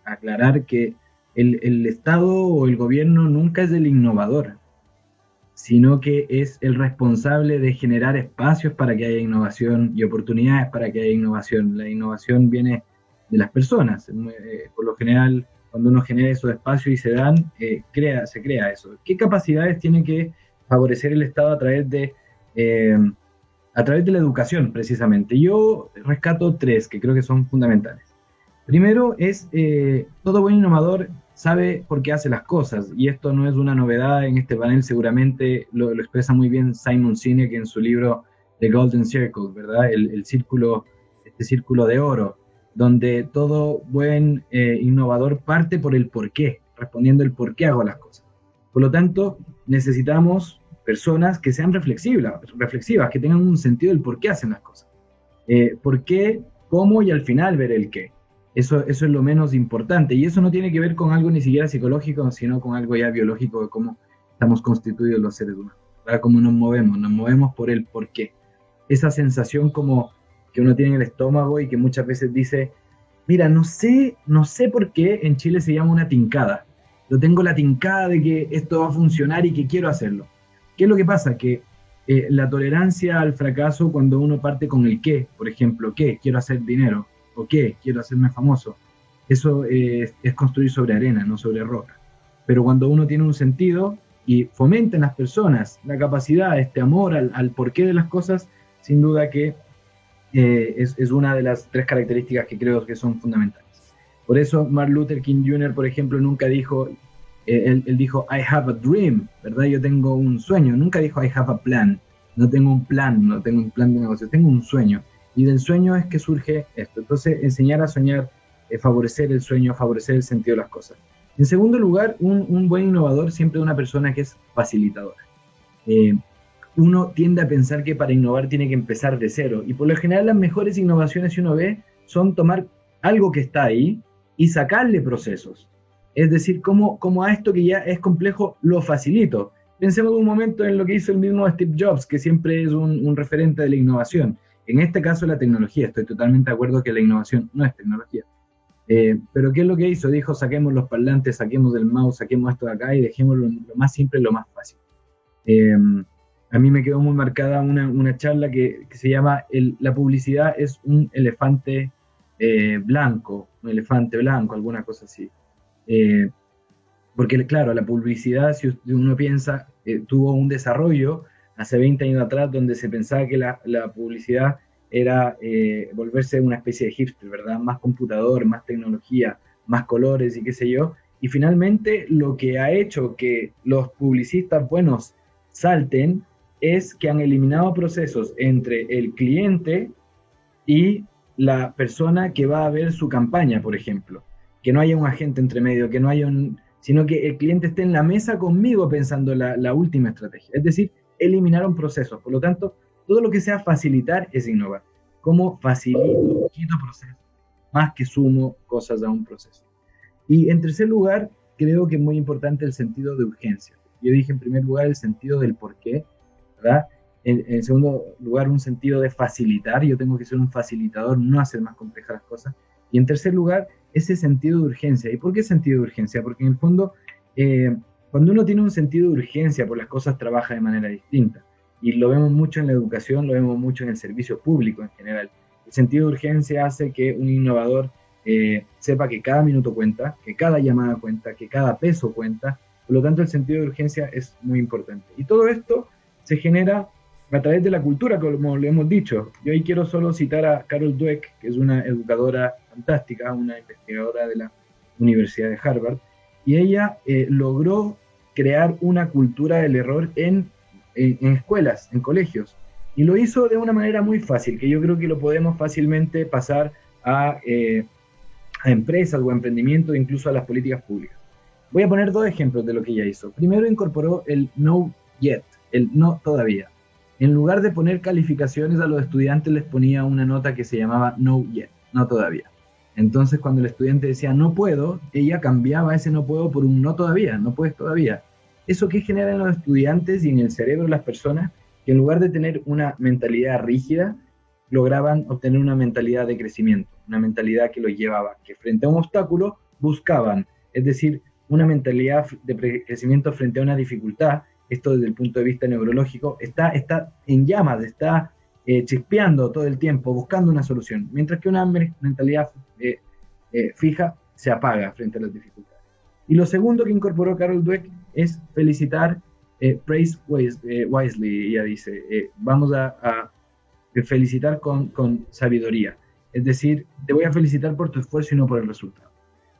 aclarar que el Estado o el gobierno nunca es el innovador, sino que es el responsable de generar espacios para que haya innovación y oportunidades para que haya innovación. La innovación viene de las personas. Por lo general, cuando uno genera esos espacios y se dan, se crea eso. ¿Qué capacidades tiene que favorecer el Estado a través de la educación, precisamente? Yo rescato 3 que creo que son fundamentales. Primero es, todo buen innovador sabe por qué hace las cosas, y esto no es una novedad en este panel, seguramente lo expresa muy bien Simon Sinek en su libro The Golden Circle, ¿verdad? El círculo, este círculo de oro, donde todo buen innovador parte por el por qué, respondiendo el por qué hago las cosas. Por lo tanto, necesitamos personas que sean reflexivas, que tengan un sentido del por qué hacen las cosas. Por qué, cómo y al final ver el qué. Eso es lo menos importante, y eso no tiene que ver con algo ni siquiera psicológico, sino con algo ya biológico de cómo estamos constituidos los seres humanos, ¿verdad? Cómo nos movemos por el por qué. Esa sensación como que uno tiene en el estómago y que muchas veces dice, mira, no sé por qué en Chile se llama una tincada. Yo tengo la tincada de que esto va a funcionar y que quiero hacerlo. ¿Qué es lo que pasa? Que la tolerancia al fracaso, cuando uno parte con el qué, por ejemplo, ¿qué? Quiero hacer dinero, o ¿qué? Quiero hacerme famoso. Eso es construir sobre arena, no sobre roca. Pero cuando uno tiene un sentido y fomenta en las personas la capacidad, este amor al porqué de las cosas, sin duda que es una de las 3 características que creo que son fundamentales. Por eso Martin Luther King Jr., por ejemplo, nunca dijo, él dijo, I have a dream, ¿verdad? Yo tengo un sueño. Nunca dijo, I have a plan. No tengo un plan de negocio, tengo un sueño. Y del sueño es que surge esto. Entonces, enseñar a soñar, favorecer el sueño, favorecer el sentido de las cosas. En segundo lugar, un buen innovador siempre es una persona que es facilitadora. Uno tiende a pensar que para innovar tiene que empezar de cero, y por lo general las mejores innovaciones, si uno ve, son tomar algo que está ahí y sacarle procesos. Es decir, como a esto que ya es complejo lo facilito. Pensemos un momento en lo que hizo el mismo Steve Jobs, que siempre es un referente de la innovación. En este caso la tecnología, estoy totalmente de acuerdo que la innovación no es tecnología. Pero ¿qué es lo que hizo? Dijo, saquemos los parlantes, saquemos el mouse, saquemos esto de acá y dejemos lo más simple, lo más fácil. A mí me quedó muy marcada una charla que se llama la publicidad es un elefante blanco, alguna cosa así. Porque claro, la publicidad, si uno piensa, tuvo un desarrollo hace 20 años atrás donde se pensaba que la publicidad era volverse una especie de hipster, ¿verdad? Más computador, más tecnología, más colores y qué sé yo. Y finalmente lo que ha hecho que los publicistas buenos salten es que han eliminado procesos entre el cliente y la persona que va a ver su campaña, por ejemplo. Que no haya un agente entre medio, que no haya sino que el cliente esté en la mesa conmigo pensando la última estrategia. Es decir, eliminaron procesos. Por lo tanto, todo lo que sea facilitar es innovar. ¿Cómo facilito, quito procesos? Más que sumo cosas a un proceso. Y en tercer lugar, creo que es muy importante el sentido de urgencia. Yo dije en primer lugar el sentido del por qué, ¿verdad? En segundo lugar, un sentido de facilitar. Yo tengo que ser un facilitador, no hacer más complejas las cosas. Y en tercer lugar, ese sentido de urgencia. ¿Y por qué sentido de urgencia? Porque en el fondo, cuando uno tiene un sentido de urgencia por las cosas, trabaja de manera distinta. Y lo vemos mucho en la educación, lo vemos mucho en el servicio público en general. El sentido de urgencia hace que un innovador sepa que cada minuto cuenta, que cada llamada cuenta, que cada peso cuenta. Por lo tanto, el sentido de urgencia es muy importante. Y todo esto se genera a través de la cultura, como lo hemos dicho. Yo ahí quiero solo citar a Carol Dweck, que es una educadora fantástica, una investigadora de la Universidad de Harvard, y ella logró crear una cultura del error en escuelas, en colegios, y lo hizo de una manera muy fácil, que yo creo que lo podemos fácilmente pasar a empresas o a emprendimientos, incluso a las políticas públicas. Voy a poner 2 ejemplos de lo que ella hizo. Primero, incorporó el no yet, el no todavía. En lugar de poner calificaciones a los estudiantes, les ponía una nota que se llamaba no yet, no todavía. Entonces, cuando el estudiante decía no puedo, ella cambiaba ese no puedo por un no todavía, no puedes todavía. ¿Eso qué genera en los estudiantes y en el cerebro de las personas? Que en lugar de tener una mentalidad rígida, lograban obtener una mentalidad de crecimiento, una mentalidad que los llevaba, que frente a un obstáculo buscaban, es decir, una mentalidad de crecimiento frente a una dificultad. Esto desde el punto de vista neurológico está en llamas, está chispeando todo el tiempo, buscando una solución, mientras que una mentalidad fija se apaga frente a las dificultades. Y lo segundo que incorporó Carol Dweck es felicitar, praise wisely, ella dice, vamos a felicitar con sabiduría. Es decir, te voy a felicitar por tu esfuerzo y no por el resultado.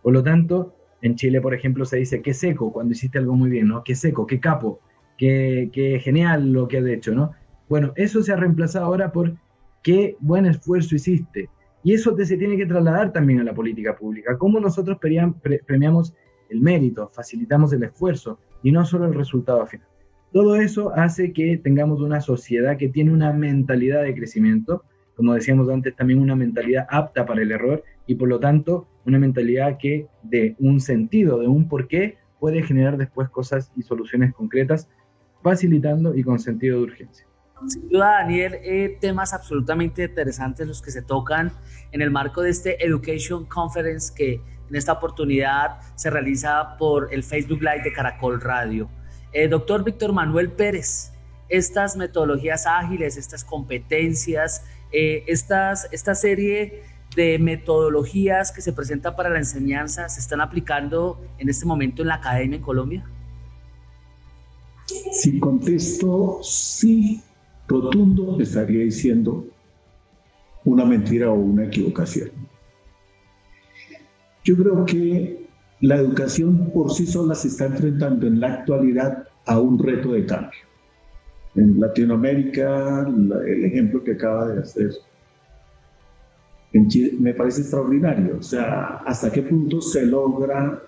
Por lo tanto, en Chile, por ejemplo, se dice qué seco cuando hiciste algo muy bien, ¿no? Qué seco, qué capo, qué genial lo que has hecho, ¿no? Bueno, eso se ha reemplazado ahora por qué buen esfuerzo hiciste. Y eso se tiene que trasladar también a la política pública. Cómo nosotros premiamos el mérito, facilitamos el esfuerzo y no solo el resultado final. Todo eso hace que tengamos una sociedad que tiene una mentalidad de crecimiento, como decíamos antes, también una mentalidad apta para el error y por lo tanto una mentalidad que de un sentido, de un porqué, puede generar después cosas y soluciones concretas, facilitando y con sentido de urgencia. Sin duda, Daniel, temas absolutamente interesantes los que se tocan en el marco de este Education Conference que en esta oportunidad se realiza por el Facebook Live de Caracol Radio. Doctor Víctor Manuel Pérez, estas metodologías ágiles, estas competencias, esta serie de metodologías que se presentan para la enseñanza, ¿se están aplicando en este momento en la academia en Colombia? Si contesto sí, rotundo, estaría diciendo una mentira o una equivocación. Yo creo que la educación por sí sola se está enfrentando en la actualidad a un reto de cambio. En Latinoamérica, el ejemplo que acaba de hacer en Chile me parece extraordinario. O sea, hasta qué punto se logra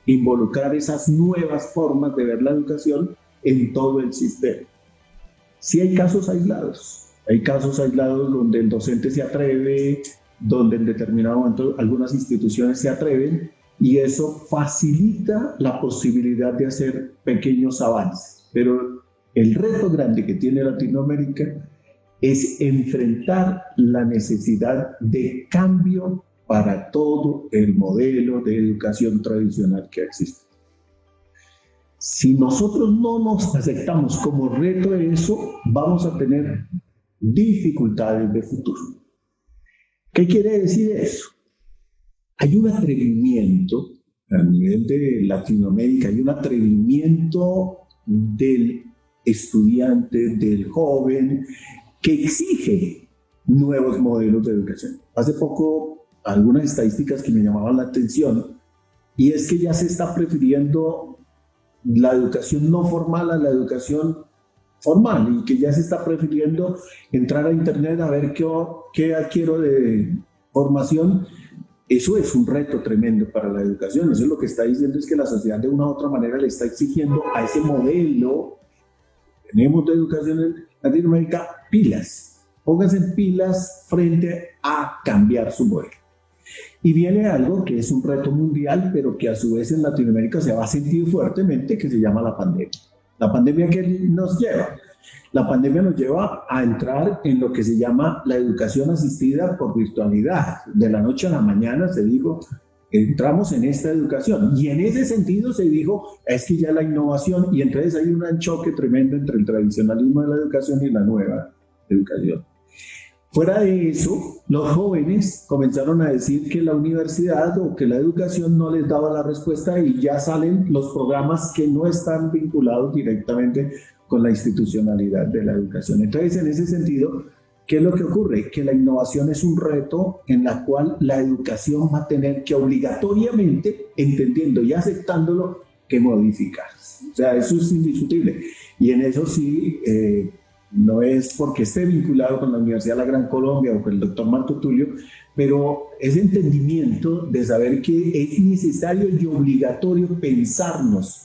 involucrar esas nuevas formas de ver la educación en todo el sistema. Sí hay casos aislados donde el docente se atreve, donde en determinado momento algunas instituciones se atreven y eso facilita la posibilidad de hacer pequeños avances. Pero el reto grande que tiene Latinoamérica es enfrentar la necesidad de cambio para todo el modelo de educación tradicional que existe. Si nosotros no nos aceptamos como reto de eso, vamos a tener dificultades de futuro. ¿Qué quiere decir eso? Hay un atrevimiento a nivel de Latinoamérica, hay un atrevimiento del estudiante, del joven, que exige nuevos modelos de educación. Hace poco, algunas estadísticas que me llamaban la atención, y es que ya se está prefiriendo la educación no formal a la educación formal, y que ya se está prefiriendo entrar a internet a ver qué adquiero de formación. Eso es un reto tremendo para la educación. Eso es lo que está diciendo, es que la sociedad de una u otra manera le está exigiendo a ese modelo que tenemos de educación en Latinoamérica pilas. Pónganse en pilas frente a cambiar su modelo. Y viene algo que es un reto mundial, pero que a su vez en Latinoamérica se va a sentir fuertemente, que se llama la pandemia. ¿La pandemia qué nos lleva? La pandemia nos lleva a entrar en lo que se llama la educación asistida por virtualidad. De la noche a la mañana se dijo, entramos en esta educación. Y en ese sentido se dijo, es que ya la innovación, y entonces hay un choque tremendo entre el tradicionalismo de la educación y la nueva educación. Fuera de eso, los jóvenes comenzaron a decir que la universidad o que la educación no les daba la respuesta y ya salen los programas que no están vinculados directamente con la institucionalidad de la educación. Entonces, en ese sentido, ¿qué es lo que ocurre? Que la innovación es un reto en la cual la educación va a tener que obligatoriamente, entendiendo y aceptándolo, que modificarse. O sea, eso es indiscutible. Y en eso sí, no es porque esté vinculado con la Universidad de la Gran Colombia o con el doctor Marco Tulio, pero ese entendimiento de saber que es necesario y obligatorio pensarnos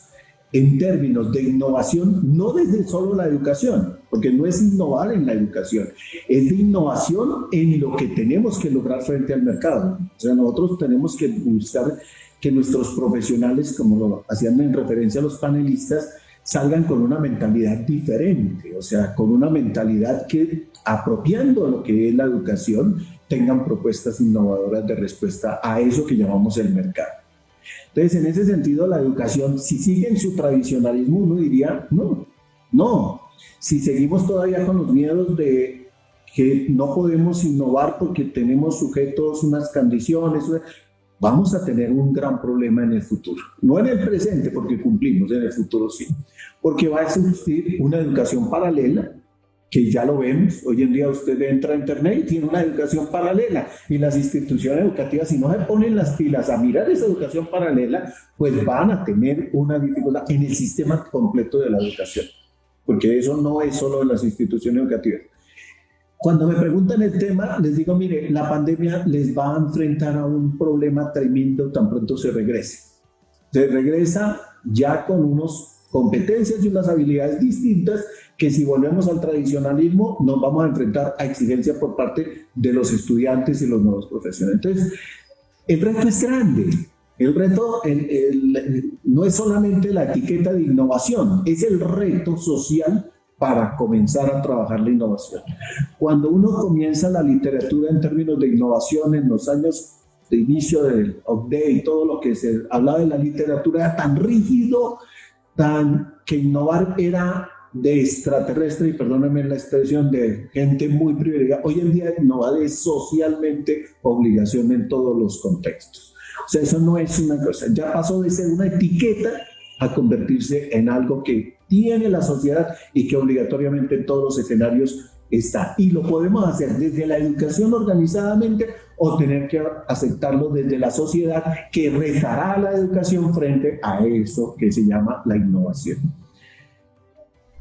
en términos de innovación, no desde solo la educación, porque no es innovar en la educación, es de innovación en lo que tenemos que lograr frente al mercado. O sea, nosotros tenemos que buscar que nuestros profesionales, como lo hacían en referencia a los panelistas, salgan con una mentalidad diferente, o sea, con una mentalidad que, apropiando lo que es la educación, tengan propuestas innovadoras de respuesta a eso que llamamos el mercado. Entonces, en ese sentido, la educación, si sigue en su tradicionalismo, uno diría, no. Si seguimos todavía con los miedos de que no podemos innovar porque tenemos sujetos unas condiciones, vamos a tener un gran problema en el futuro. No en el presente, porque cumplimos, en el futuro sí. Porque va a existir una educación paralela, que ya lo vemos. Hoy en día usted entra a internet y tiene una educación paralela, y las instituciones educativas, si no se ponen las pilas a mirar esa educación paralela, pues van a tener una dificultad en el sistema completo de la educación, porque eso no es solo en las instituciones educativas. Cuando me preguntan el tema, les digo, mire, la pandemia les va a enfrentar a un problema tremendo tan pronto se regrese. Se regresa ya con unas competencias y unas habilidades distintas, que si volvemos al tradicionalismo nos vamos a enfrentar a exigencias por parte de los estudiantes y los nuevos profesionales. Entonces, el reto es grande. El reto no es solamente la etiqueta de innovación, es el reto social para comenzar a trabajar la innovación. Cuando uno comienza la literatura en términos de innovación en los años de inicio del update y todo lo que se hablaba de la literatura, era tan rígido, que innovar era de extraterrestre, y perdónenme la expresión, de gente muy privilegiada. Hoy en día innovar es socialmente obligación en todos los contextos. O sea, eso no es una cosa, ya pasó de ser una etiqueta a convertirse en algo que tiene la sociedad y que obligatoriamente en todos los escenarios está. Y lo podemos hacer desde la educación organizadamente, o tener que aceptarlo desde la sociedad, que retará la educación frente a eso que se llama la innovación.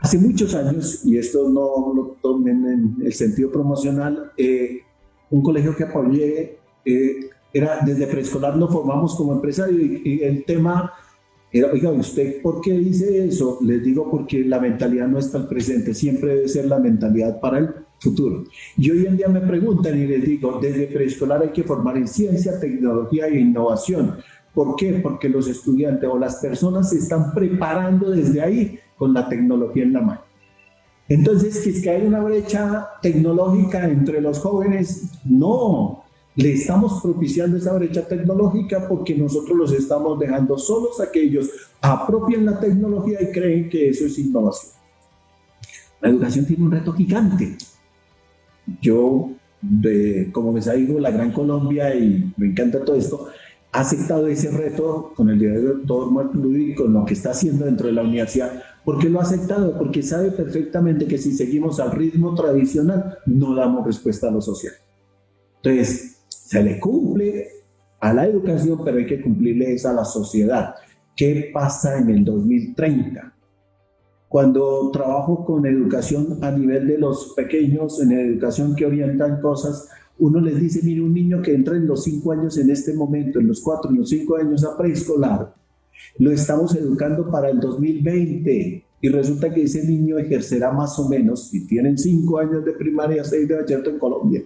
Hace muchos años, y esto no lo tomen en el sentido promocional, un colegio que apoyé, era desde preescolar nos formamos como empresario, y el tema era, oiga, ¿usted por qué dice eso? Les digo, porque la mentalidad no es para el presente, siempre debe ser la mentalidad para el futuro. Y hoy en día me preguntan y les digo, desde preescolar hay que formar en ciencia, tecnología e innovación. ¿Por qué? Porque los estudiantes o las personas se están preparando desde ahí con la tecnología en la mano. Entonces, ¿que es que hay una brecha tecnológica entre los jóvenes? No. Le estamos propiciando esa brecha tecnológica porque nosotros los estamos dejando solos a que ellos apropien la tecnología y creen que eso es innovación. La educación tiene un reto gigante. Yo, como me digo, la Gran Colombia, y me encanta todo esto, ha aceptado ese reto con el director Marco Luis, con lo que está haciendo dentro de la universidad. ¿Por qué lo ha aceptado? Porque sabe perfectamente que si seguimos al ritmo tradicional, no damos respuesta a lo social. Entonces, se le cumple a la educación, pero hay que cumplirle a la sociedad. ¿Qué pasa en el 2030? Cuando trabajo con educación a nivel de los pequeños, en educación que orientan cosas, uno les dice, mire, un niño que entra en los 5 años en este momento, en los 4, en los 5 años a preescolar, lo estamos educando para el 2020, y resulta que ese niño ejercerá más o menos, si tienen 5 años de primaria, 6 de bachillerato en Colombia,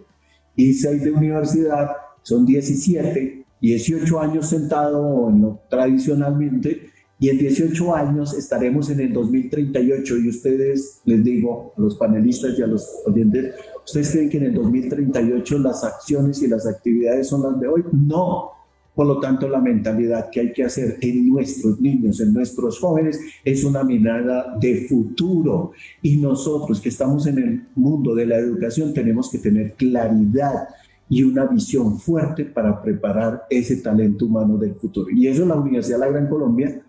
y 6 de universidad, son 17, 18 años sentado en lo tradicionalmente, y en 18 años estaremos en el 2038, y ustedes, les digo, a los panelistas y a los oyentes, ¿ustedes creen que en el 2038 las acciones y las actividades son las de hoy? No. Por lo tanto, la mentalidad que hay que hacer en nuestros niños, en nuestros jóvenes, es una mirada de futuro. Y nosotros que estamos en el mundo de la educación tenemos que tener claridad y una visión fuerte para preparar ese talento humano del futuro. Y eso la Universidad de la Gran Colombia,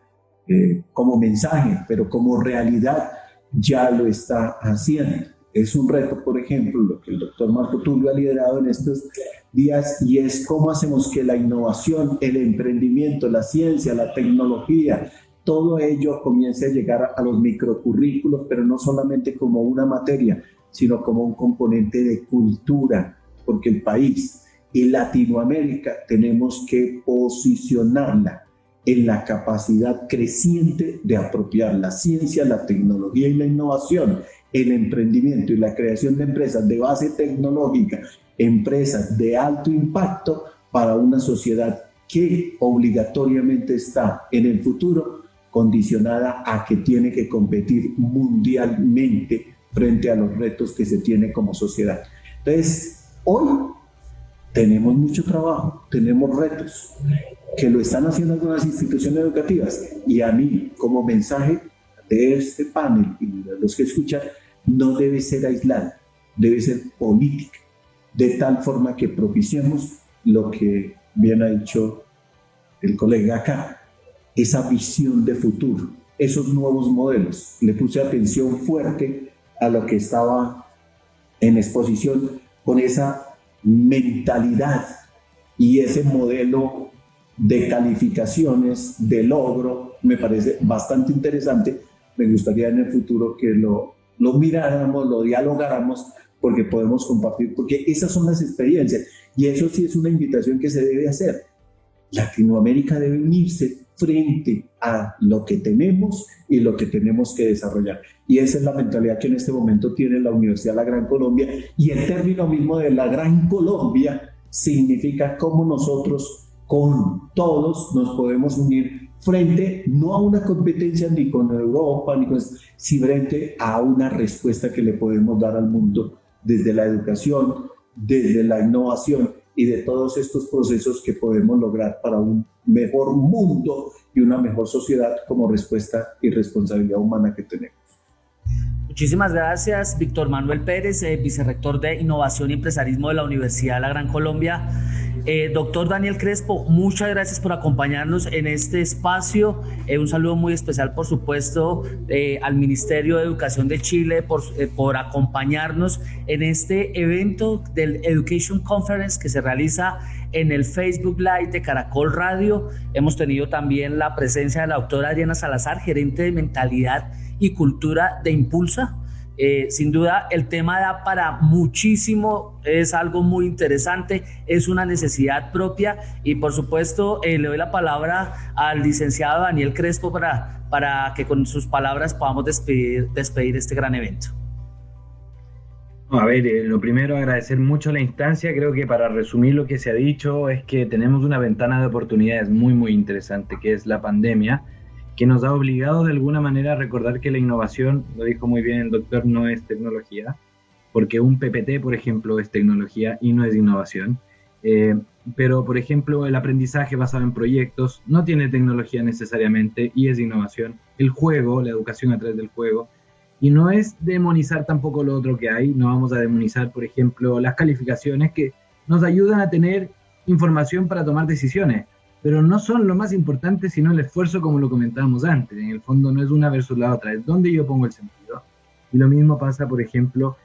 como mensaje, pero como realidad, ya lo está haciendo. Es un reto, por ejemplo, lo que el doctor Marco Tulio ha liderado en estos días, y es cómo hacemos que la innovación, el emprendimiento, la ciencia, la tecnología, todo ello comience a llegar a los microcurrículos, pero no solamente como una materia, sino como un componente de cultura, porque el país y Latinoamérica tenemos que posicionarla en la capacidad creciente de apropiar la ciencia, la tecnología y la innovación, el emprendimiento y la creación de empresas de base tecnológica, empresas de alto impacto para una sociedad que obligatoriamente está en el futuro condicionada a que tiene que competir mundialmente frente a los retos que se tiene como sociedad. Entonces, hoy tenemos mucho trabajo, tenemos retos que lo están haciendo algunas instituciones educativas, y a mí, como mensaje de este panel y de los que escuchan, no debe ser aislada, debe ser política, de tal forma que propiciemos lo que bien ha dicho el colega acá, esa visión de futuro, esos nuevos modelos. Le puse atención fuerte a lo que estaba en exposición con esa mentalidad y ese modelo de calificaciones, de logro, me parece bastante interesante. Me gustaría en el futuro que lo miráramos, lo dialogáramos, porque podemos compartir, porque esas son las experiencias y eso sí es una invitación que se debe hacer. Latinoamérica debe unirse frente a lo que tenemos y lo que tenemos que desarrollar. Y esa es la mentalidad que en este momento tiene la Universidad de la Gran Colombia, y el término mismo de la Gran Colombia significa cómo nosotros con todos nos podemos unir frente no a una competencia ni con Europa, ni con, sino frente a una respuesta que le podemos dar al mundo desde la educación, desde la innovación y de todos estos procesos que podemos lograr para un mejor mundo y una mejor sociedad como respuesta y responsabilidad humana que tenemos. Muchísimas gracias, Víctor Manuel Pérez, vicerrector de Innovación y Empresarismo de la Universidad de la Gran Colombia. Doctor Daniel Crespo, muchas gracias por acompañarnos en este espacio. Un saludo muy especial, por supuesto, al Ministerio de Educación de Chile por acompañarnos en este evento del Education Conference que se realiza en el Facebook Live de Caracol Radio. Hemos tenido también la presencia de la doctora Adriana Salazar, gerente de Mentalidad y Cultura de Impulsa. Sin duda el tema da para muchísimo, es algo muy interesante, es una necesidad propia y por supuesto le doy la palabra al licenciado Daniel Crespo para que con sus palabras podamos despedir este gran evento. A ver, lo primero, agradecer mucho la instancia. Creo que para resumir lo que se ha dicho es que tenemos una ventana de oportunidades muy interesante, que es la pandemia, que nos ha obligado de alguna manera a recordar que la innovación, lo dijo muy bien el doctor, no es tecnología, porque un PPT, por ejemplo, es tecnología y no es innovación. Pero, por ejemplo, el aprendizaje basado en proyectos no tiene tecnología necesariamente y es innovación. El juego, la educación a través del juego, y no es demonizar tampoco lo otro que hay. No vamos a demonizar, por ejemplo, las calificaciones que nos ayudan a tener información para tomar decisiones, pero no son lo más importante, sino el esfuerzo, como lo comentábamos antes. En el fondo no es una versus la otra, es donde yo pongo el sentido. Y lo mismo pasa, por ejemplo,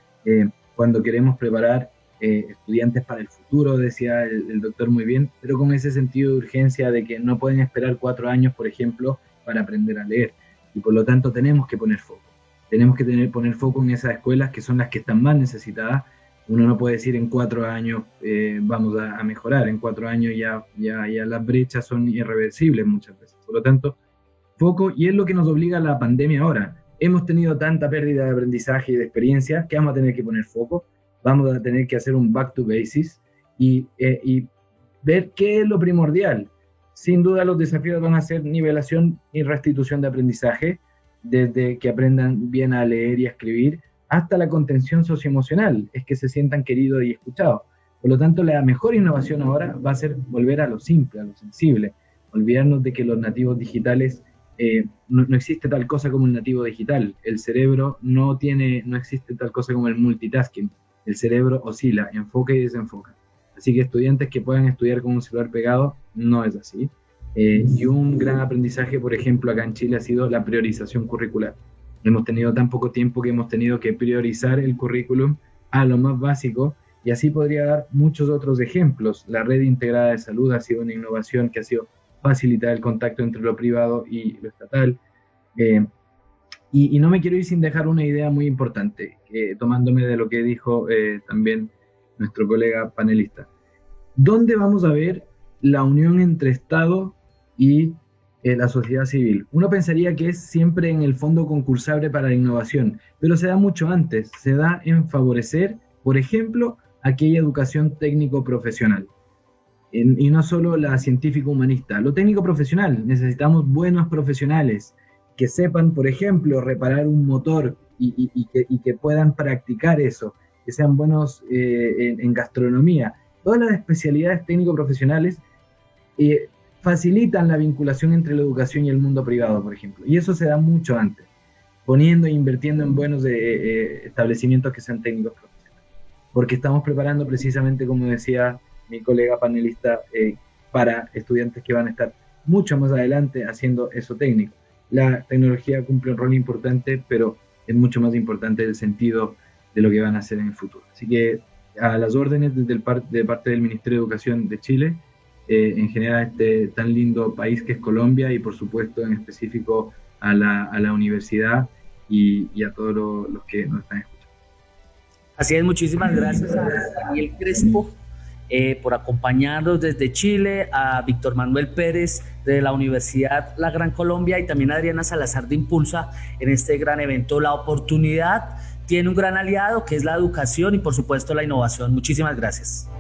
cuando queremos preparar estudiantes para el futuro, decía el doctor muy bien, pero con ese sentido de urgencia de que no pueden esperar 4 años, por ejemplo, para aprender a leer. Y por lo tanto tenemos que poner foco. Tenemos que poner foco en esas escuelas que son las que están más necesitadas. Uno no puede decir en 4 años vamos a mejorar, en 4 años ya las brechas son irreversibles muchas veces. Por lo tanto, foco, y es lo que nos obliga a la pandemia ahora. Hemos tenido tanta pérdida de aprendizaje y de experiencia que vamos a tener que poner foco, vamos a tener que hacer un back to basics y ver qué es lo primordial. Sin duda los desafíos van a ser nivelación y restitución de aprendizaje, desde que aprendan bien a leer y a escribir, hasta la contención socioemocional, es que se sientan queridos y escuchados. Por lo tanto, la mejor innovación ahora va a ser volver a lo simple, a lo sensible, olvidarnos de que los nativos digitales, no existe tal cosa como el nativo digital, el cerebro no existe tal cosa como el multitasking, el cerebro oscila, enfoca y desenfoca. Así que estudiantes que puedan estudiar con un celular pegado, no es así. Y un gran aprendizaje, por ejemplo, acá en Chile ha sido la priorización curricular. Hemos tenido tan poco tiempo que hemos tenido que priorizar el currículum a lo más básico, y así podría dar muchos otros ejemplos. La red integrada de salud ha sido una innovación que ha sido facilitar el contacto entre lo privado y lo estatal. Y no me quiero ir sin dejar una idea muy importante, tomándome de lo que dijo también nuestro colega panelista. ¿Dónde vamos a ver la unión entre Estado y la sociedad civil? Uno pensaría que es siempre en el fondo concursable para la innovación, pero se da mucho antes, se da en favorecer, por ejemplo, aquella educación técnico-profesional, y no solo la científico-humanista. Lo técnico-profesional, necesitamos buenos profesionales que sepan, por ejemplo, reparar un motor y que puedan practicar eso, que sean buenos en gastronomía. Todas las especialidades técnico-profesionales facilitan la vinculación entre la educación y el mundo privado, por ejemplo. Y eso se da mucho antes, poniendo e invirtiendo en buenos establecimientos que sean técnicos profesionales. Porque estamos preparando precisamente, como decía mi colega panelista, para estudiantes que van a estar mucho más adelante haciendo eso técnico. La tecnología cumple un rol importante, pero es mucho más importante el sentido de lo que van a hacer en el futuro. Así que a las órdenes de parte del Ministerio de Educación de Chile, en general a este tan lindo país que es Colombia, y por supuesto en específico a la universidad y a todos los que nos están escuchando. Así es, muchísimas gracias a Daniel Crespo por acompañarnos desde Chile, a Víctor Manuel Pérez de la Universidad La Gran Colombia y también a Adriana Salazar de Impulsa en este gran evento. La oportunidad tiene un gran aliado que es la educación y por supuesto la innovación. Muchísimas gracias.